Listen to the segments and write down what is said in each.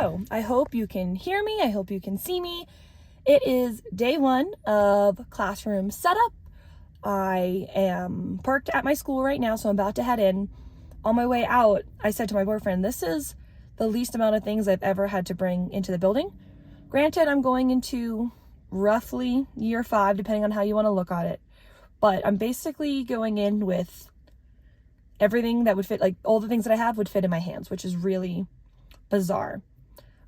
So I hope you can hear me. I hope you can see me. It is day one of classroom setup. I am parked at my school right now, so I'm about to head in. On my way out, I said to my boyfriend, this is the least amount of things I've ever had to bring into the building. Granted, I'm going into roughly year 5, depending on how you want to look at it. But I'm basically going in with everything that would fit, like all the things that I have would fit in my hands, which is really bizarre.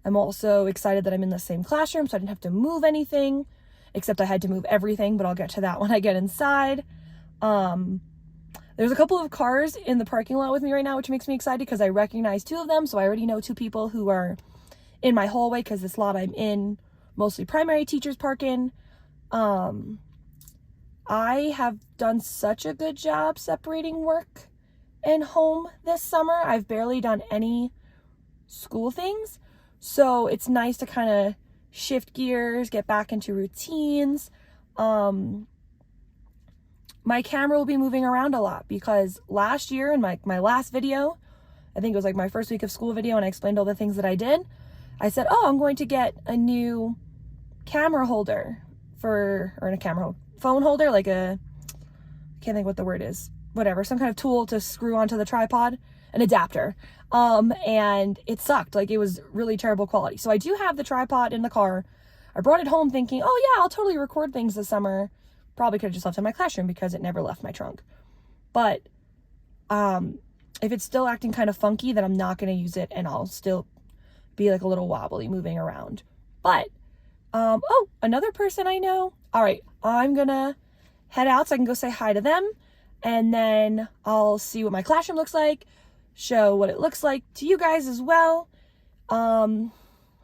I'm also excited that I'm in the same classroom, so I didn't have to move anything, except I had to move everything, but I'll get to that when I get inside. There's a couple of cars in the parking lot with me right now, which makes me excited because I recognize 2 of them, so I already know 2 people who are in my hallway because this lot I'm in, mostly primary teachers park in. I have done such a good job separating work and home this summer. I've barely done any school things, so it's nice to kind of shift gears, get back into routines. My camera will be moving around a lot because last year in my last video, I think it was like my first week of school video, and I explained all the things that I did. I said, oh, I'm going to get a new camera holder phone holder, like I can't think what the word is, whatever, some kind of tool to screw onto the tripod, an adapter. And it sucked. Like, it was really terrible quality. So I do have the tripod in the car. I brought it home thinking, oh yeah, I'll totally record things this summer. Probably could have just left it in my classroom because it never left my trunk. But if it's still acting kind of funky, then I'm not going to use it, and I'll still be like a little wobbly moving around. But oh, another person I know. All right, I'm gonna head out so I can go say hi to them, and then I'll see what my classroom looks like, show what it looks like to you guys as well. The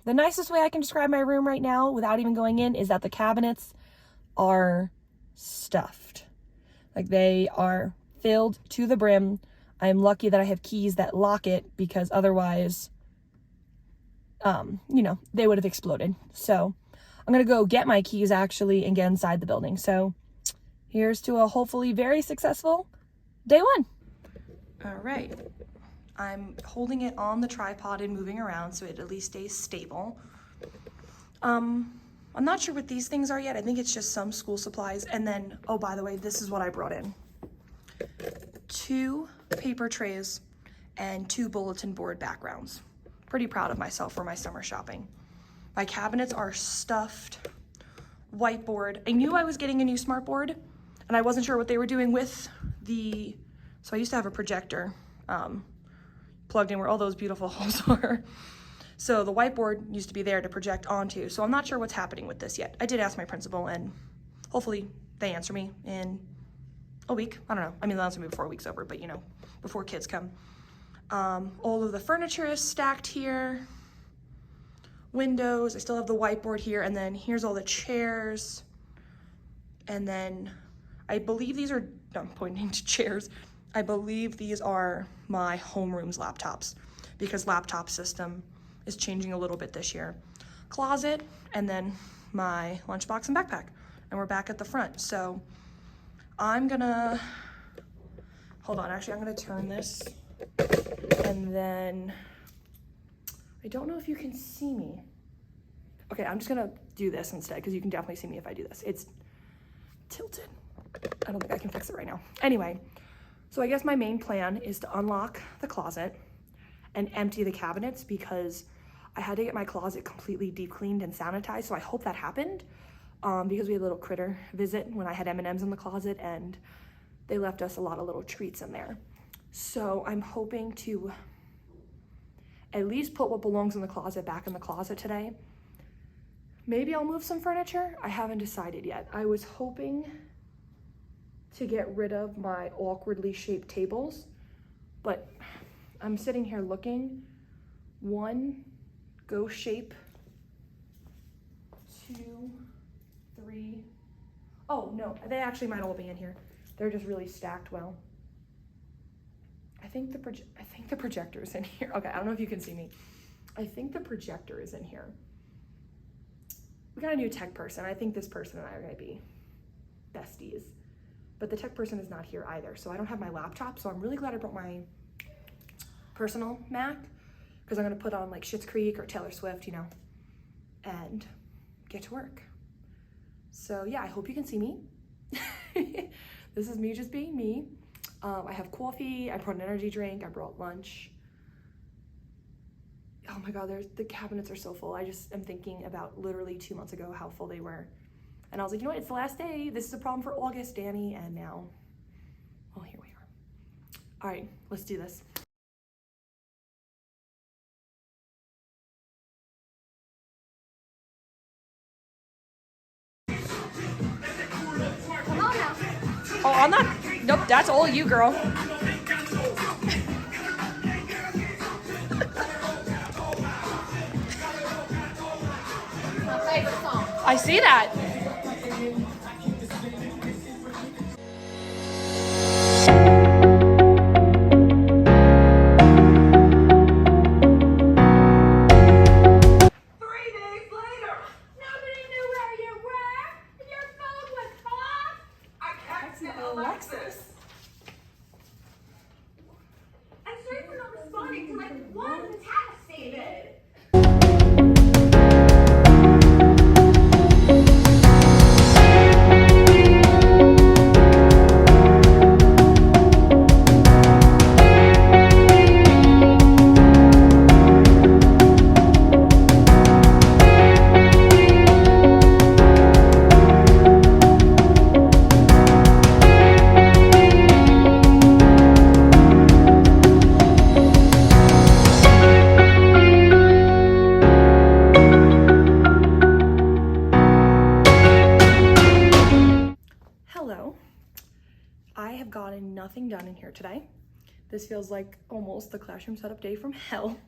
nicest way I can describe my room right now without even going in is that the cabinets are stuffed. Like, they are filled to the brim. I'm lucky that I have keys that lock it, because otherwise, they would have exploded. So I'm gonna go get my keys actually and get inside the building. So here's to a hopefully very successful day 1. All right, I'm holding it on the tripod and moving around so it at least stays stable. I'm not sure what these things are yet. I think it's just some school supplies. And then, oh, by the way, this is what I brought in. 2 paper trays and 2 bulletin board backgrounds. Pretty proud of myself for my summer shopping. My cabinets are stuffed. Whiteboard. I knew I was getting a new smart board, and I wasn't sure what they were doing with so I used to have a projector plugged in where all those beautiful holes are. So the whiteboard used to be there to project onto, so I'm not sure what's happening with this yet. I did ask my principal, and hopefully they answer me in a week. I don't know. I mean, they'll answer me before a week's over, but before kids come. All of the furniture is stacked here. Windows, I still have the whiteboard here, and then here's all the chairs. And then I believe these are, I'm pointing to chairs. I believe these are my homeroom's laptops, because laptop system is changing a little bit this year. Closet, and then my lunchbox and backpack. And we're back at the front. So I'm gonna, hold on, actually I'm gonna turn this, and then, I don't know if you can see me. Okay, I'm just gonna do this instead, because you can definitely see me if I do this. It's tilted. I don't think I can fix it right now. Anyway, so I guess my main plan is to unlock the closet and empty the cabinets, because I had to get my closet completely deep cleaned and sanitized, so I hope that happened, because we had a little critter visit when I had M&Ms in the closet, and they left us a lot of little treats in there. So I'm hoping to at least put what belongs in the closet back in the closet today. Maybe I'll move some furniture. I haven't decided yet. I was hoping to get rid of my awkwardly shaped tables, but I'm sitting here looking. 1, go shape. 2, 3. Oh no, they actually might all be in here. They're just really stacked well. I think the projector is in here. Okay, I don't know if you can see me. I think the projector is in here. We got a new tech person. I think this person and I are gonna be besties. But the tech person is not here either, so I don't have my laptop, so I'm really glad I brought my personal Mac, because I'm gonna put on like Schitt's Creek or Taylor Swift, you know, and get to work. So yeah, I hope you can see me. This is me just being me. I have coffee, I brought an energy drink, I brought lunch. Oh my God, the cabinets are so full. I just am thinking about literally 2 months ago how full they were. And I was like, you know what, it's the last day. This is a problem for August, Danny. And now, well, here we are. All right, let's do this. Come on now. Oh, I'm not, nope, that's all you, girl. I see that. Hello. I have gotten nothing done in here today. This feels like almost the classroom setup day from hell.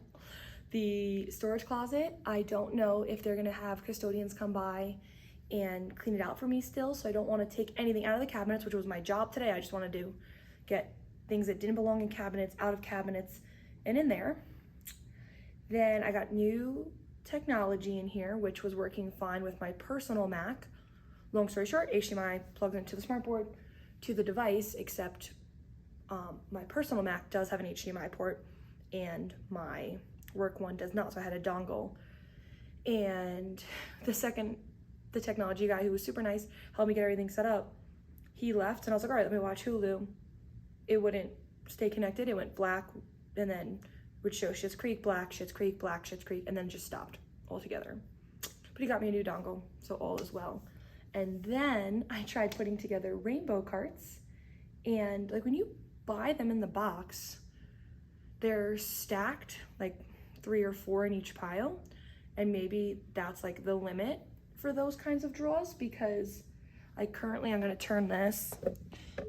The storage closet, I don't know if they're gonna have custodians come by and clean it out for me still, so I don't wanna take anything out of the cabinets, which was my job today. I just wanted to get things that didn't belong in cabinets, out of cabinets, and in there. Then I got new technology in here, which was working fine with my personal Mac. Long story short, HDMI plugged into the smartboard to the device, except my personal Mac does have an HDMI port and my work one does not, so I had a dongle. And the technology guy, who was super nice, helped me get everything set up. He left and I was like, all right, let me watch Hulu. It wouldn't stay connected. It went black and then would show Schitt's Creek, black, Schitt's Creek, black, Schitt's Creek, and then just stopped altogether. But he got me a new dongle, so all is well. And then I tried putting together rainbow carts, and like when you buy them in the box, they're stacked like 3 or 4 in each pile, and maybe that's like the limit for those kinds of draws, because I'm gonna turn this.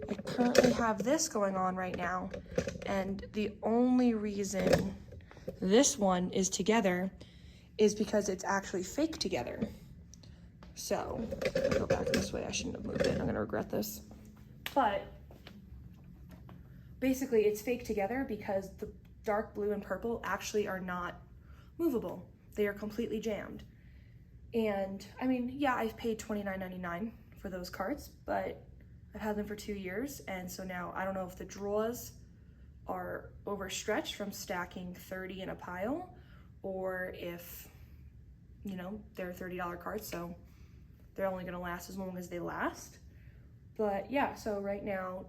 I currently have this going on right now, and the only reason this one is together is because it's actually fake together. So, I'm gonna go back this way. I shouldn't have moved it. I'm gonna regret this. But basically it's fake together because the dark blue and purple actually are not movable. They are completely jammed. And I mean, yeah, I've paid $29.99 for those carts, but I've had them for 2 years. And so now I don't know if the drawers are overstretched from stacking 30 in a pile, or if, you know, they're $30 carts, so they're only gonna last as long as they last. But yeah, so right now,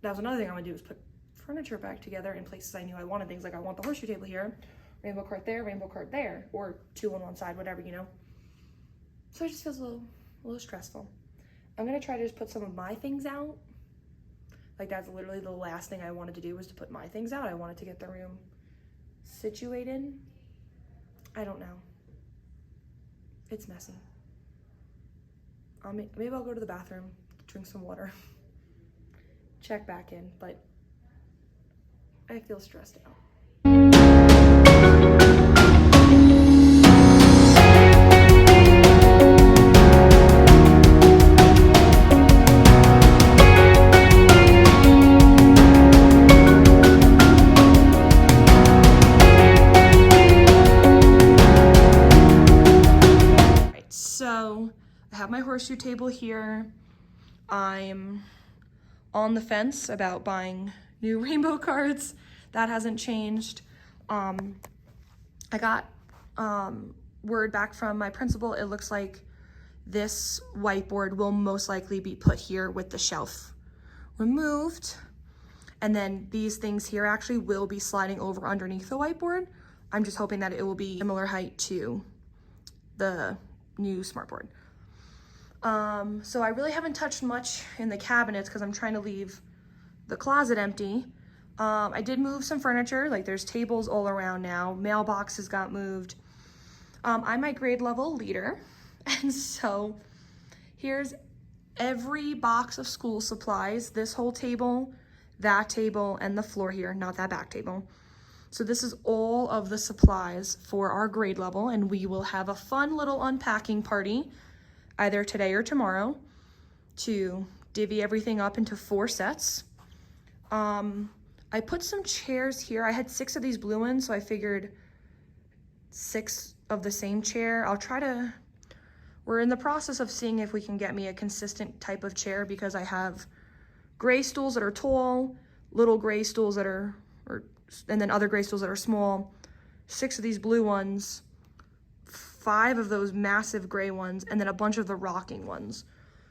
that was another thing I'm gonna do, is put furniture back together in places I knew I wanted things. Like I want the horseshoe table here, rainbow cart there, or 2 on one side, whatever, you know? So it just feels a little stressful. I'm gonna try to just put some of my things out. Like that's literally the last thing I wanted to do, was to put my things out. I wanted to get the room situated. I don't know. It's messy. Maybe I'll go to the bathroom, drink some water, check back in, but I feel stressed out. So I have my horseshoe table here. I'm on the fence about buying new rainbow cards. That hasn't changed. I got word back from my principal. It looks like this whiteboard will most likely be put here with the shelf removed. And then these things here actually will be sliding over underneath the whiteboard. I'm just hoping that it will be similar height to the new smartboard. So I really haven't touched much in the cabinets because I'm trying to leave the closet empty. I did move some furniture, like there's tables all around now. Mailboxes got moved. I'm my grade level leader. And so here's every box of school supplies, this whole table, that table, and the floor here, not that back table. So this is all of the supplies for our grade level, and we will have a fun little unpacking party either today or tomorrow to divvy everything up into 4 sets. I put some chairs here. I had 6 of these blue ones, so I figured 6 of the same chair. We're in the process of seeing if we can get me a consistent type of chair because I have gray stools that are tall, little gray stools that are, and then other gray stools that are small, 6 of these blue ones, 5 of those massive gray ones, and then a bunch of the rocking ones.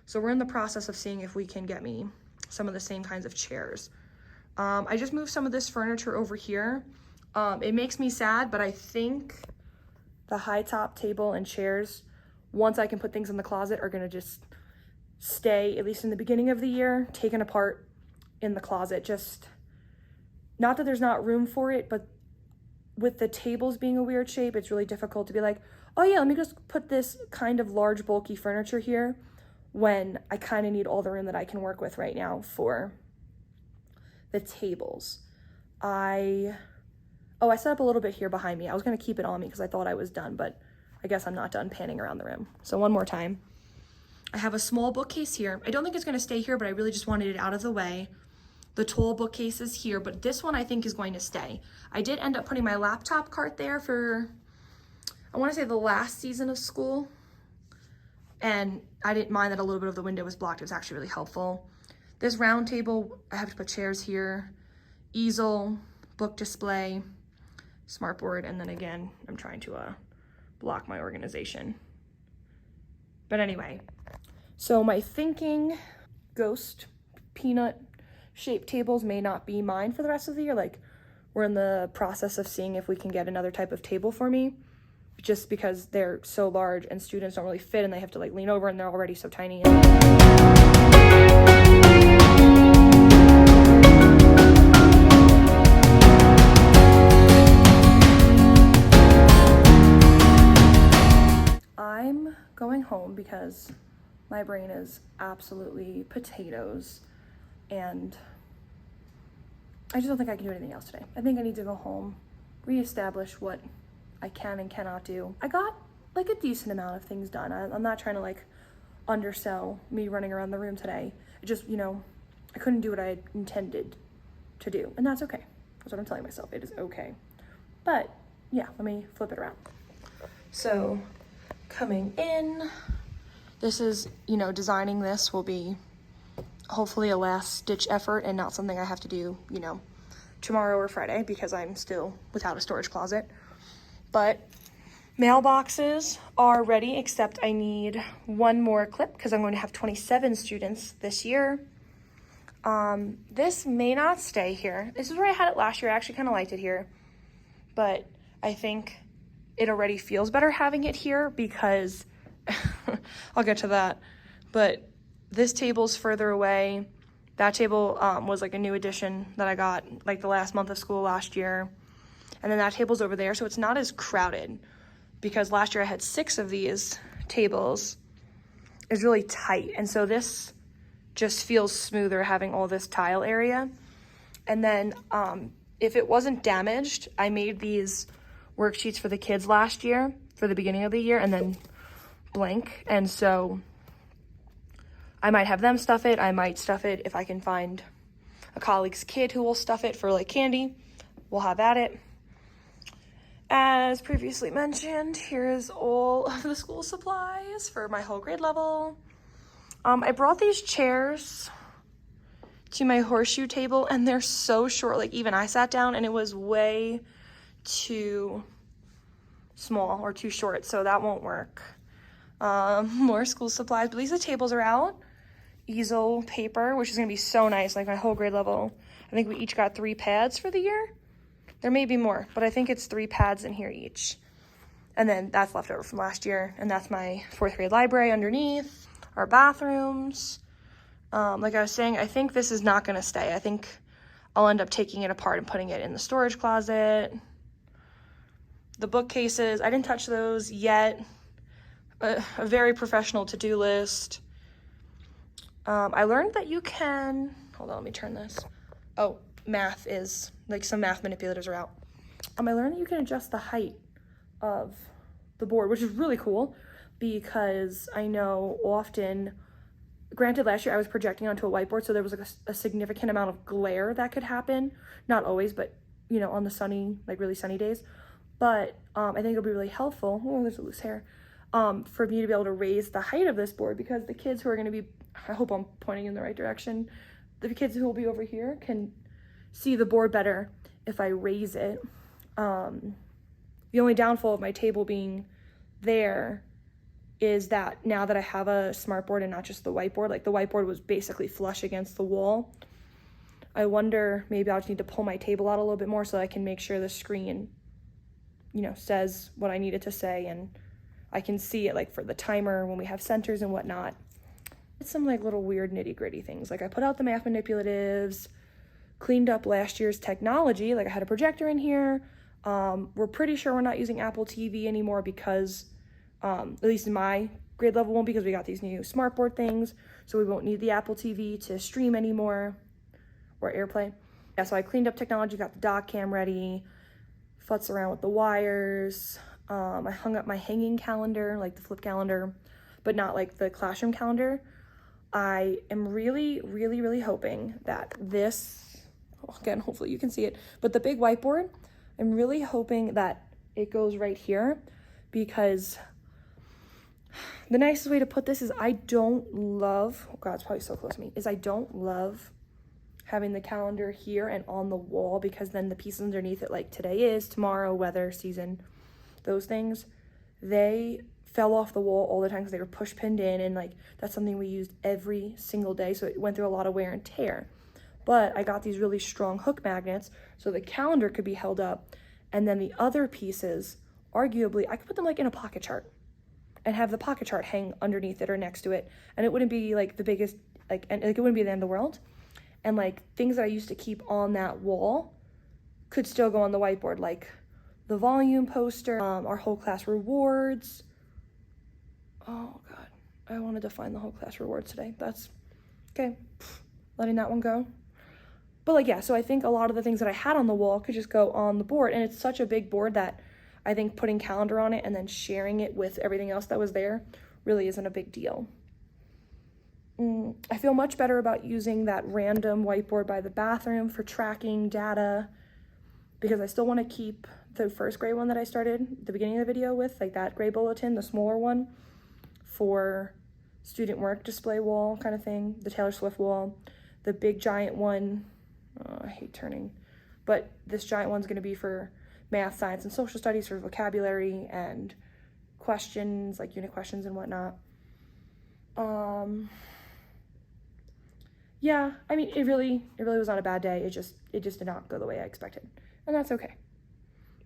So we're in the process of seeing if we can get me some of the same kinds of chairs. I just moved some of this furniture over here. It makes me sad, but I think the high top table and chairs, once I can put things in the closet, are gonna just stay, at least in the beginning of the year, taken apart in the closet. Just, not that there's not room for it, but with the tables being a weird shape, it's really difficult to be like, oh yeah, let me just put this kind of large, bulky furniture here when I kind of need all the room that I can work with right now for the tables. I set up a little bit here behind me. I was gonna keep it on me because I thought I was done, but I guess I'm not done panning around the room. So one more time. I have a small bookcase here. I don't think it's gonna stay here, but I really just wanted it out of the way. The tall bookcase is here, but this one I think is going to stay. I did end up putting my laptop cart there for, I wanna say the last season of school. And I didn't mind that a little bit of the window was blocked. It was actually really helpful. This round table, I have to put chairs here, easel, book display, smartboard, and then again, I'm trying to block my organization. But anyway, so my thinking ghost peanut shaped tables may not be mine for the rest of the year. Like, we're in the process of seeing if we can get another type of table for me, just because they're so large and students don't really fit and they have to like lean over and they're already so tiny. I'm going home because my brain is absolutely potatoes and I just don't think I can do anything else today. I think I need to go home, reestablish what I can and cannot do. I got like a decent amount of things done. I'm not trying to like undersell me running around the room today. It just, you know, I couldn't do what I had intended to do, and that's okay. That's what I'm telling myself. It is okay. But yeah, let me flip it around. So coming in, this is, you know, designing this will be hopefully a last ditch effort and not something I have to do, you know, tomorrow or Friday because I'm still without a storage closet. But mailboxes are ready, except I need one more clip because I'm going to have 27 students this year. This may not stay here. This is where I had it last year. I actually kind of liked it here, but I think it already feels better having it here because I'll get to that. But this table's further away. That table was like a new addition that I got like the last month of school last year. And then that table's over there, so it's not as crowded because last year I had 6 of these tables. It's really tight, and so this just feels smoother having all this tile area. And then if it wasn't damaged, I made these worksheets for the kids last year for the beginning of the year and then blank. And so I might have them stuff it. I might stuff it if I can find a colleague's kid who will stuff it for like candy. We'll have at it. As previously mentioned, here is all of the school supplies for my whole grade level. I brought these chairs to my horseshoe table and they're so short. Like even I sat down and it was way too small or too short, so that won't work. More school supplies, but at least the tables are out. Easel paper, which is gonna be so nice, like my whole grade level. I think we each got 3 pads for the year. There may be more, but I think it's 3 pads in here each. And then that's left over from last year, and that's my 4th grade library underneath. Our bathrooms. Like I was saying, I think this is not gonna stay. I think I'll end up taking it apart and putting it in the storage closet. The bookcases, I didn't touch those yet. A very professional to-do list. I learned that you can, hold on, let me turn this. Oh, math is, like some math manipulators are out. I learned that you can adjust the height of the board, which is really cool because I know often, granted last year I was projecting onto a whiteboard, so there was like a significant amount of glare that could happen. Not always, but you know, on the sunny, like really sunny days. But I think it'll be really helpful, oh, there's a loose hair, for me to be able to raise the height of this board because the kids who are gonna be, I hope I'm pointing in the right direction, the kids who will be over here can see the board better if I raise it. The only downfall of my table being there is that now that I have a smart board and not just the whiteboard, like the whiteboard was basically flush against the wall. I wonder, maybe I'll just need to pull my table out a little bit more so I can make sure the screen, you know, says what I need it to say and I can see it like for the timer when we have centers and whatnot. It's some like little weird nitty gritty things. Like I put out the math manipulatives, cleaned up last year's technology. Like I had a projector in here. We're pretty sure we're not using Apple TV anymore because, at least in my grade level won't, because we got these new smartboard things. So we won't need the Apple TV to stream anymore or AirPlay. Yeah, so I cleaned up technology, got the dock cam ready, futz around with the wires. I hung up my hanging calendar, like the flip calendar, but not like the classroom calendar. I am really, really, really hoping that this, again, hopefully you can see it, but the big whiteboard, I'm really hoping that it goes right here because the nicest way to put this is I don't love, oh God, it's probably so close to me, is I don't love having the calendar here and on the wall because then the pieces underneath it, like today is, tomorrow, weather, season, those things, they fell off the wall all the time because they were push pinned in, and like that's something we used every single day, so it went through a lot of wear and tear. But I got these really strong hook magnets so the calendar could be held up, and then the other pieces, arguably, I could put them like in a pocket chart and have the pocket chart hang underneath it or next to it, and it wouldn't be like the biggest, like, and like it wouldn't be the end of the world. And like things that I used to keep on that wall could still go on the whiteboard, like the volume poster, our whole class rewards. Oh God, I wanted to find the whole class rewards today. That's okay, letting that one go. But like, yeah, so I think a lot of the things that I had on the wall could just go on the board, and it's such a big board that I think putting calendar on it and then sharing it with everything else that was there really isn't a big deal. I feel much better about using that random whiteboard by the bathroom for tracking data because I still want to keep the first grade one that I started at the beginning of the video with, like that gray bulletin, the smaller one, for student work display wall kind of thing, the Taylor Swift wall. The big giant one, I hate turning, but this giant one's going to be for math, science, and social studies for vocabulary and questions, like unit questions and whatnot. Yeah, I mean, it really was not a bad day. It just did not go the way I expected, and that's okay.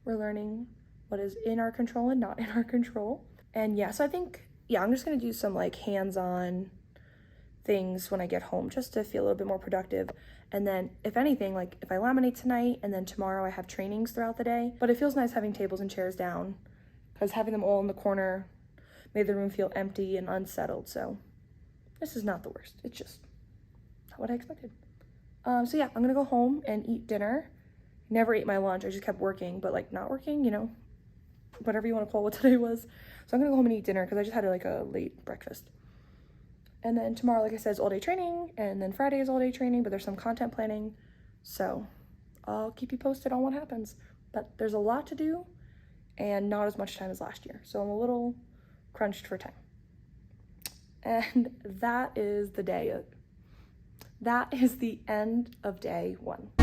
We're learning what is in our control and not in our control. And yeah, so I think, yeah, I'm just gonna do some like hands-on things when I get home just to feel a little bit more productive. And then if anything, like if I laminate tonight and then tomorrow I have trainings throughout the day, but it feels nice having tables and chairs down because having them all in the corner made the room feel empty and unsettled. So this is not the worst. It's just not what I expected. So yeah, I'm gonna go home and eat dinner. Never ate my lunch. I just kept working, but like not working, you know, whatever you want to call what today was. So I'm gonna go home and eat dinner because I just had like a late breakfast. And then tomorrow, like I said, is all day training, and then Friday is all day training, but there's some content planning. So I'll keep you posted on what happens. But there's a lot to do and not as much time as last year. So I'm a little crunched for time. And that is the end of day 1.